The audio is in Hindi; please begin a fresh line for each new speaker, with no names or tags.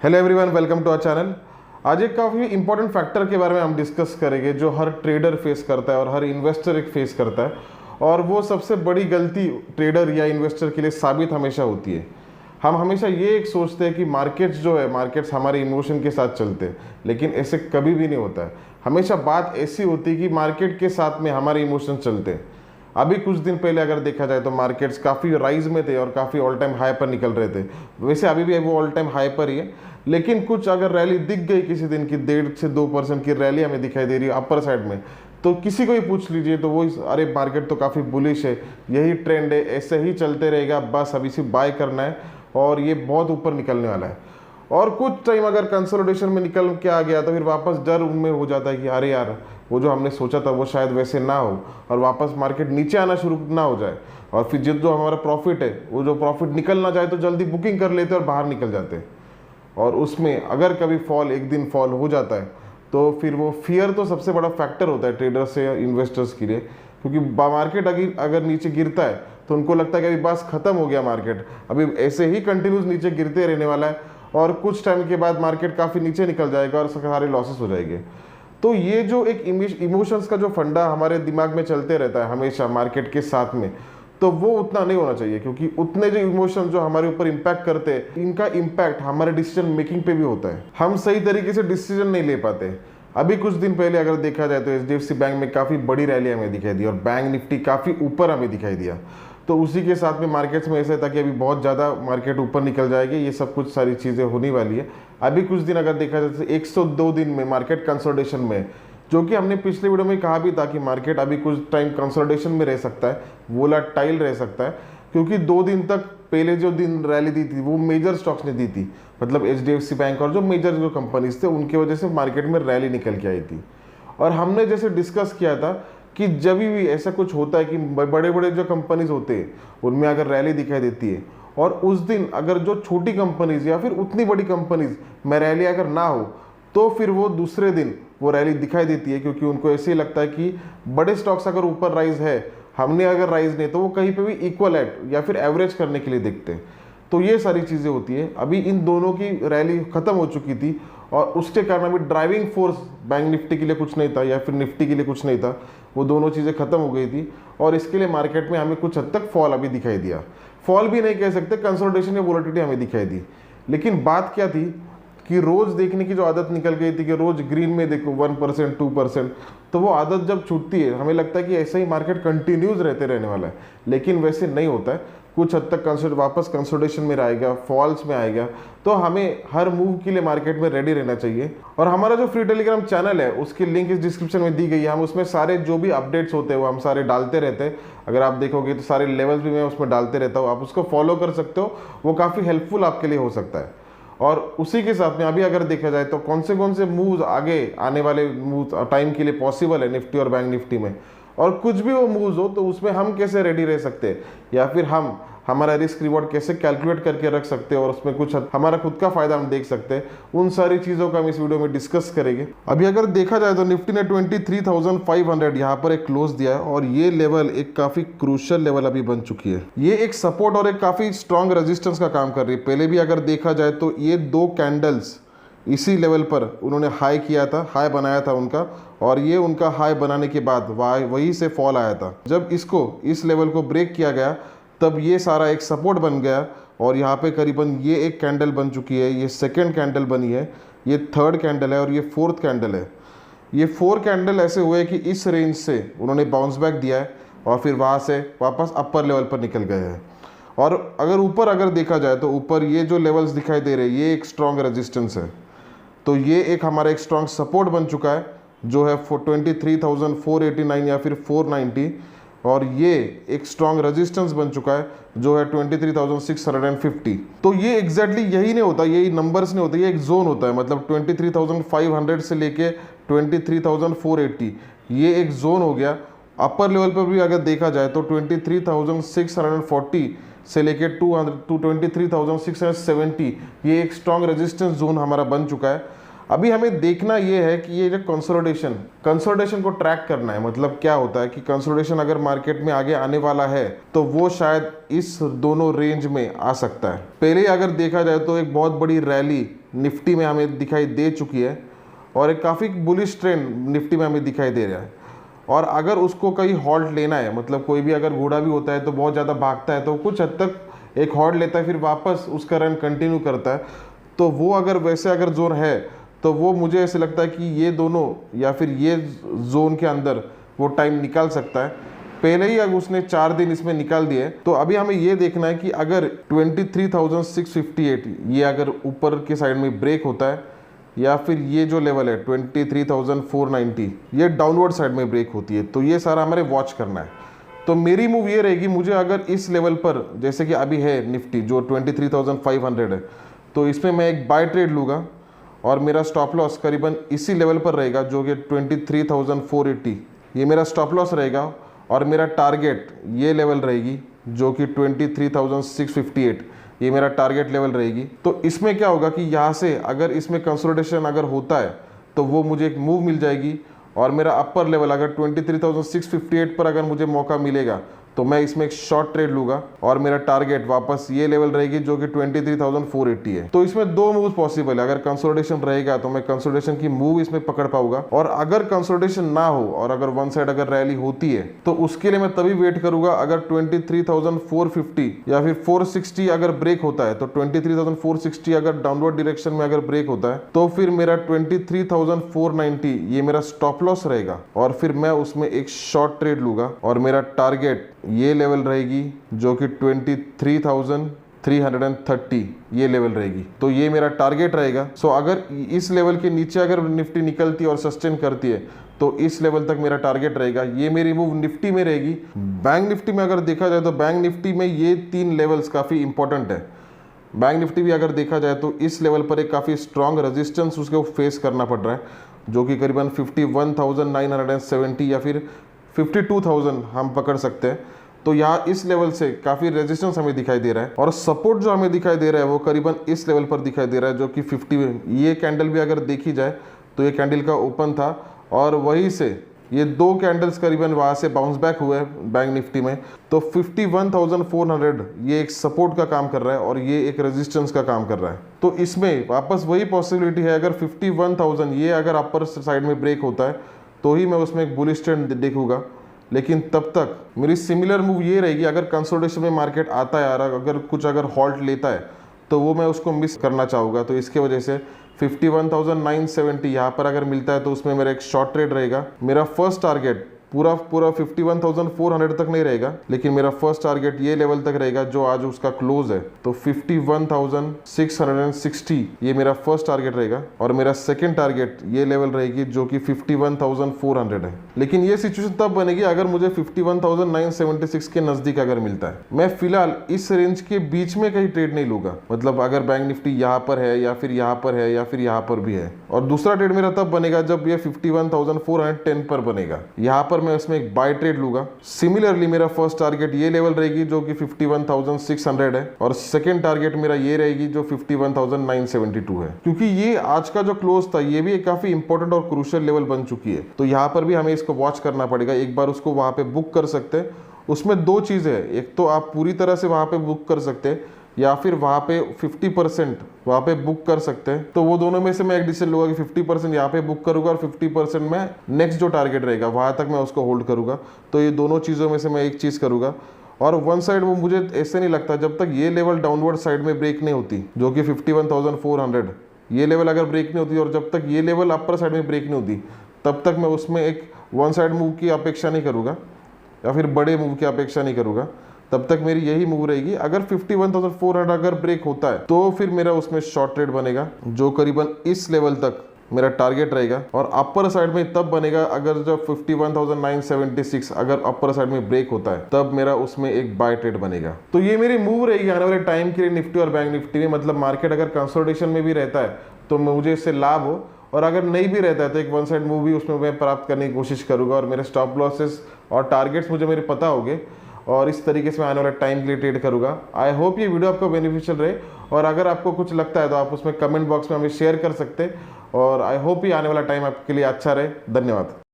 Hello everyone, welcome to our channel. आज एक काफ़ी इंपॉर्टेंट फैक्टर के बारे में हम डिस्कस करेंगे जो हर ट्रेडर फेस करता है और हर इन्वेस्टर एक फेस करता है, और वो सबसे बड़ी गलती ट्रेडर या इन्वेस्टर के लिए साबित हमेशा होती है। हम हमेशा ये एक सोचते हैं कि मार्केट्स जो है, मार्केट्स हमारे इमोशन के साथ चलते हैं, लेकिन ऐसे कभी भी नहीं होता है। हमेशा बात ऐसी होती है कि मार्केट के साथ में हमारे इमोशन चलते हैं। अभी कुछ दिन पहले अगर देखा जाए तो मार्केट्स काफ़ी राइज में थे और काफ़ी ऑल टाइम हाई पर निकल रहे थे। वैसे अभी भी वो ऑल टाइम हाई पर ही है, लेकिन कुछ अगर रैली दिख गई किसी दिन की 1.5 से 2% की रैली हमें दिखाई दे रही है अपर साइड में, तो किसी को ही पूछ लीजिए तो वो अरे मार्केट तो काफ़ी बुलिश है, यही ट्रेंड है, ऐसे ही चलते रहेगा, बस अभी सिर्फ बाय करना है और ये बहुत ऊपर निकलने वाला है। और कुछ टाइम अगर कंसोलिडेशन में निकल के आ गया तो फिर वापस डर उनमें हो जाता है कि अरे यार, वो जो हमने सोचा था वो शायद वैसे ना हो और वापस मार्केट नीचे आना शुरू ना हो जाए, और फिर जो हमारा प्रॉफिट है वो जो प्रॉफिट निकल ना जाए तो जल्दी बुकिंग कर लेते और बाहर निकल जाते। और उसमें अगर कभी फॉल, एक दिन फॉल हो जाता है, तो फिर वो फियर तो सबसे बड़ा फैक्टर होता है ट्रेडर्स से या इन्वेस्टर्स के लिए, क्योंकि मार्केट अगर नीचे गिरता है तो उनको लगता है कि अभी बस खत्म हो गया, मार्केट अभी ऐसे ही कंटिन्यूस नीचे गिरते रहने वाला है और कुछ टाइम के बाद मार्केट काफ़ी नीचे निकल जाएगा और सारे लॉसेस हो जाएंगे। तो ये जो एक इमोशंस का जो फंडा हमारे दिमाग में चलते रहता है हमेशा मार्केट के साथ में, तो वो उतना नहीं होना चाहिए, क्योंकि उतने जो इमोशन जो हमारे ऊपर इम्पैक्ट करते हैं, इनका इम्पैक्ट हमारे डिसीजन मेकिंग पे भी होता है। हम सही तरीके से डिसीजन नहीं ले पाते। अभी कुछ दिन पहले अगर देखा जाए तो एचडीएफसी बैंक में काफ़ी बड़ी रैली हमें दिखाई दी और बैंक निफ्टी काफ़ी ऊपर हमें दिखाई दिया। तो उसी के साथ में मार्केट्स में ऐसा था कि अभी बहुत ज़्यादा मार्केट ऊपर निकल जाएगी, ये सब कुछ सारी चीज़ें होने वाली है। अभी कुछ दिन अगर देखा जाए तो 102 दिन में मार्केट कंसोलिडेशन में, जो कि हमने पिछले वीडियो में कहा भी था कि मार्केट अभी कुछ टाइम कंसोलिडेशन में रह सकता है, वोलेटाइल रह सकता है, क्योंकि 2 दिन तक पहले जो दिन रैली दी थी वो मेजर स्टॉक्स ने दी थी, मतलब एचडीएफसी बैंक और जो मेजर जो कंपनीज थे उनकी वजह से मार्केट में रैली निकल के आई थी। और हमने जैसे डिस्कस किया था कि जब भी ऐसा कुछ होता है कि बड़े बड़े जो कंपनीज होते हैं उनमें अगर रैली दिखाई देती है और उस दिन अगर जो छोटी कंपनीज या फिर उतनी बड़ी कंपनीज में रैली अगर ना हो, तो फिर वो दूसरे दिन वो रैली दिखाई देती है, क्योंकि उनको ऐसे ही लगता है कि बड़े स्टॉक्स अगर ऊपर राइज है, हमने अगर राइज नहीं, तो वो कहीं पे भी इक्वल एट या फिर एवरेज करने के लिए देखते हैं। तो ये सारी चीज़ें होती है। अभी इन दोनों की रैली खत्म हो चुकी थी और उसके कारण अभी ड्राइविंग फोर्स बैंक निफ्टी के लिए कुछ नहीं था या फिर निफ्टी के लिए कुछ नहीं था, वो दोनों चीज़ें खत्म हो गई थी और इसके लिए मार्केट में हमें कुछ हद तक फॉल अभी दिखाई दिया। फॉल भी नहीं कह सकते, कंसोलिडेशन या वोलेटिलिटी हमें दिखाई दी। लेकिन बात क्या थी कि रोज़ देखने की जो आदत निकल गई थी कि रोज़ ग्रीन में देखो 1% 2%, तो वो आदत जब छूटती है हमें लगता है कि ऐसा ही मार्केट कंटिन्यूज रहने वाला है, लेकिन वैसे नहीं होता है। कुछ हद तक वापस कंसोलिडेशन में आएगा, फॉल्स में आएगा, तो हमें हर मूव के लिए मार्केट में रेडी रहना चाहिए। और हमारा जो फ्री टेलीग्राम चैनल है उसकी लिंक इस डिस्क्रिप्शन में दी गई है। हम उसमें सारे जो भी अपडेट्स होते हैं वो हम सारे डालते रहते हैं। अगर आप देखोगे तो सारे लेवल्स भी मैं उसमें डालते रहता हूँ, आप उसको फॉलो कर सकते हो, वो काफ़ी हेल्पफुल आपके लिए हो सकता है। और उसी के साथ में अभी अगर देखा जाए तो कौन से मूव्स आगे आने वाले मूव टाइम के लिए पॉसिबल है निफ्टी और बैंक निफ्टी में, और कुछ भी वो मूव्स हो तो उसमें हम कैसे रेडी रह सकते हैं या फिर हम हमारा रिस्क रिवॉर्ड कैसे कैलकुलेट करके रख सकते हैं और उसमें कुछ हमारा खुद का फायदा हम देख सकते हैं, उन सारी चीज़ों का हम इस वीडियो में डिस्कस करेंगे। अभी अगर देखा जाए तो निफ्टी ने 23,500 यहाँ पर एक क्लोज दिया है और ये लेवल एक काफ़ी क्रूशियल लेवल अभी बन चुकी है। ये एक सपोर्ट और एक काफ़ी स्ट्रॉन्ग रेजिस्टेंस का काम कर रही है। पहले भी अगर देखा जाए तो ये 2 कैंडल्स इसी लेवल पर उन्होंने हाई किया था, हाई बनाया था उनका, और ये उनका हाई बनाने के बाद वहीं से फॉल आया था। जब इसको इस लेवल को ब्रेक किया गया तब ये सारा एक सपोर्ट बन गया और यहाँ पे करीबन ये एक कैंडल बन चुकी है, ये सेकंड कैंडल बनी है, ये थर्ड कैंडल है और ये फोर्थ कैंडल है। ये 4 कैंडल ऐसे हुए कि इस रेंज से उन्होंने बाउंस बैक दिया है और फिर वहाँ से वापस अपर लेवल पर निकल गए हैं। और अगर ऊपर अगर देखा जाए तो ऊपर ये जो लेवल्स दिखाई दे रहे हैं ये एक स्ट्रॉन्ग रेजिस्टेंस है, तो ये एक हमारा एक स्ट्रॉन्ग सपोर्ट बन चुका है जो है 23,489 या फिर 490, और ये एक स्ट्रॉन्ग रेजिस्टेंस बन चुका है जो है 23,650। तो ये एग्जैक्टली यही नहीं होता, यही नंबर्स नहीं होते, ये एक जोन होता है, मतलब 23,500 से लेके 23,480 ये एक जोन हो गया। अपर लेवल पर भी अगर देखा जाए तो 23,640 से लेके 23,670 ये एक स्ट्रॉन्ग रेजिस्टेंस जोन हमारा बन चुका है। अभी हमें देखना ये है कि ये जो कंसोलिडेशन को ट्रैक करना है। मतलब क्या होता है कि कंसोलिडेशन अगर मार्केट में आगे आने वाला है तो वो शायद इस दोनों रेंज में आ सकता है। पहले अगर देखा जाए तो एक बहुत बड़ी रैली निफ्टी में हमें दिखाई दे चुकी है और एक काफ़ी बुलिश ट्रेंड निफ्टी में हमें दिखाई दे रहा है। और अगर उसको कहीं हॉल्ट लेना है, मतलब कोई भी अगर घोड़ा भी होता है तो बहुत ज़्यादा भागता है तो कुछ हद तक एक हॉल्ट लेता है, फिर वापस उसका रन कंटिन्यू करता है, तो वो अगर वैसे अगर जोन है तो वो मुझे ऐसे लगता है कि ये दोनों या फिर ये जोन के अंदर वो टाइम निकाल सकता है। पहले ही अगर उसने 4 दिन इसमें निकाल दिए, तो अभी हमें ये देखना है कि अगर 23,658 ये अगर ऊपर के साइड में ब्रेक होता है या फिर ये जो लेवल है 23,490 ये डाउनवर्ड साइड में ब्रेक होती है, तो ये सारा हमारे वॉच करना है। तो मेरी मूव ये रहेगी, मुझे अगर इस लेवल पर जैसे कि अभी है निफ्टी जो 23,500 है, तो इसमें मैं एक बाय ट्रेड लूँगा और मेरा स्टॉप लॉस करीबन इसी लेवल पर रहेगा जो कि 23,480 ये मेरा स्टॉप लॉस रहेगा। और मेरा टारगेट ये लेवल रहेगी जो कि 23,658 ये मेरा टारगेट लेवल रहेगी। तो इसमें क्या होगा कि यहाँ से अगर इसमें कंसोलिडेशन अगर होता है तो वो मुझे एक मूव मिल जाएगी और मेरा अपर लेवल अगर 23,658 पर अगर मुझे मौका मिलेगा तो मैं इसमें एक शॉर्ट ट्रेड लूँगा और मेरा टारगेट वापस ये लेवल रहेगी जो कि 23,480 है। तो इसमें 2 मूव पॉसिबल है। अगर कंसोलिडेशन रहेगा तो मैं कंसोलिडेशन की मूव इसमें पकड़ पाऊंगा, और अगर कंसोलिडेशन ना हो और अगर वन साइड अगर रैली होती है तो उसके लिए मैं तभी वेट करूंगा अगर 23,450 या फिर 460 अगर ब्रेक होता है, तो 23,460 अगर डाउनवर्ड डायरेक्शन में अगर ब्रेक होता है तो फिर मेरा 23,490 ये मेरा स्टॉप लॉस रहेगा और फिर मैं उसमें एक शॉर्ट ट्रेड लूंगा और मेरा टारगेट ये लेवल रहेगी जो कि 23,330 ये लेवल रहेगी। तो ये मेरा टारगेट रहेगा। सो अगर इस लेवल के नीचे अगर निफ्टी निकलती है और सस्टेन करती है तो इस लेवल तक मेरा टारगेट रहेगा। ये मेरी मूव निफ्टी में रहेगी। बैंक निफ्टी में अगर देखा जाए तो बैंक निफ्टी में ये 3 लेवल्स काफ़ी इंपॉर्टेंट है। बैंक निफ्टी भी अगर देखा जाए तो इस लेवल पर एक काफ़ी स्ट्रॉन्ग रेजिस्टेंस उसको फेस करना पड़ रहा है जो कि करीबन 51,970 या फिर 52,000 हम पकड़ सकते हैं। तो यहाँ इस लेवल से काफ़ी रेजिस्टेंस हमें दिखाई दे रहा है और सपोर्ट जो हमें दिखाई दे रहा है वो करीबन इस लेवल पर दिखाई दे रहा है जो कि 50। ये कैंडल भी अगर देखी जाए तो ये कैंडल का ओपन था और वहीं से ये 2 कैंडल्स करीबन वहाँ से बाउंस बैक हुए हैं बैंक निफ्टी में। तो 51,400 ये एक सपोर्ट का काम कर रहा है और ये एक रेजिस्टेंस का काम कर रहा है। तो इसमें वापस वही पॉसिबिलिटी है, अगर 51,000 ये अगर अपर साइड में ब्रेक होता है तो ही मैं उसमें एक बुलिश ट्रेंड देखूंगा। लेकिन तब तक मेरी सिमिलर मूव ये रहेगी, अगर कंसोलिडेशन में मार्केट आता है और अगर कुछ अगर हॉल्ट लेता है तो वो मैं उसको मिस करना चाहूँगा। तो इसके वजह से 51,970 यहाँ पर अगर मिलता है तो उसमें मेरा एक शॉर्ट ट्रेड रहेगा। मेरा फर्स्ट टारगेट पूरा 51,400 तक नहीं रहेगा, लेकिन मेरा फर्स्ट टारगेट ये लेवल तक रहेगा जो आज उसका क्लोज है। तो 51,660 ये मेरा फर्स्ट टारगेट रहेगा और मेरा सेकंड टारगेट ये लेवल रहेगी जो कि 51,400 है। लेकिन ये सिचुएशन तब बनेगी अगर मुझे 51,976 के नज़दीक अगर मिलता है। मैं फिलहाल इस रेंज के बीच में कहीं ट्रेड नहीं लूँगा, मतलब अगर बैंक निफ्टी यहाँ पर है या फिर यहाँ पर है या फिर यहाँ पर भी है। और दूसरा ट्रेड मेरा तब बनेगा जब ये 51,410 पर बनेगा, यहाँ पर मैं इसमें एक बाय ट्रेड लूंगा। सिमिलरली मेरा फर्स्ट टारगेट ये लेवल रहेगी जो कि 51,600 है और सेकंड टारगेट मेरा ये रहेगी जो 51,972 है। क्योंकि ये आज का जो क्लोज था ये भी एक काफी इंपॉर्टेंट और क्रूशियल लेवल बन चुकी है, तो यहाँ पर भी हमें इसको वॉच करना पड़ेगा। एक बार उसको वहां पे बुक कर सकते हैं। उसमें 2 चीजें है, एक तो आप पूरी तरह से वहां पे बुक कर सकते हैं या फिर वहाँ पे 50% वहाँ पे बुक कर सकते हैं। तो वो दोनों में से मैं एक डिसीजन लूँगा कि 50% यहाँ पे बुक करूँगा और 50% मैं नेक्स्ट जो टारगेट रहेगा वहाँ तक मैं उसको होल्ड करूँगा। तो ये दोनों चीज़ों में से मैं एक चीज़ करूँगा। और वन साइड वो मुझे ऐसे नहीं लगता जब तक ये लेवल डाउनवर्ड साइड में ब्रेक नहीं होती जो कि 51,400 ये लेवल अगर ब्रेक नहीं होती और जब तक ये लेवल अपर साइड में ब्रेक नहीं होती तब तक मैं उसमें एक वन साइड मूव की अपेक्षा नहीं करूँगा या फिर बड़े मूव की अपेक्षा नहीं करूँगा। तब तक मेरी यही मूव रहेगी। अगर 51,400 अगर ब्रेक होता है तो फिर मेरा उसमें शॉर्ट ट्रेड बनेगा जो करीबन इस लेवल तक मेरा टारगेट रहेगा और अपर साइड में तब बनेगा अगर जब 51,976 अगर अपर साइड में ब्रेक होता है तब मेरा उसमें एक बाय ट्रेड बनेगा। तो ये मेरी मूव रहेगी आने वाले टाइम के लिए निफ्टी और बैंक निफ्टी में। मतलब मार्केट अगर कंसोलिडेशन में भी रहता है तो मुझे इससे लाभ हो, और अगर नहीं भी रहता है तो एक वन साइड मूव भी उसमें मैं प्राप्त करने की कोशिश करूंगा और मेरे स्टॉप लॉसेस और टारगेट्स मुझे मेरे पता होंगे और इस तरीके से मैं आने वाले टाइम के लिए ट्रेड करूंगा। आई होप ये वीडियो आपको बेनिफिशियल रहे, और अगर आपको कुछ लगता है तो आप उसमें कमेंट बॉक्स में हमें शेयर कर सकते हैं। और आई होप ये आने वाला टाइम आपके लिए अच्छा रहे। धन्यवाद।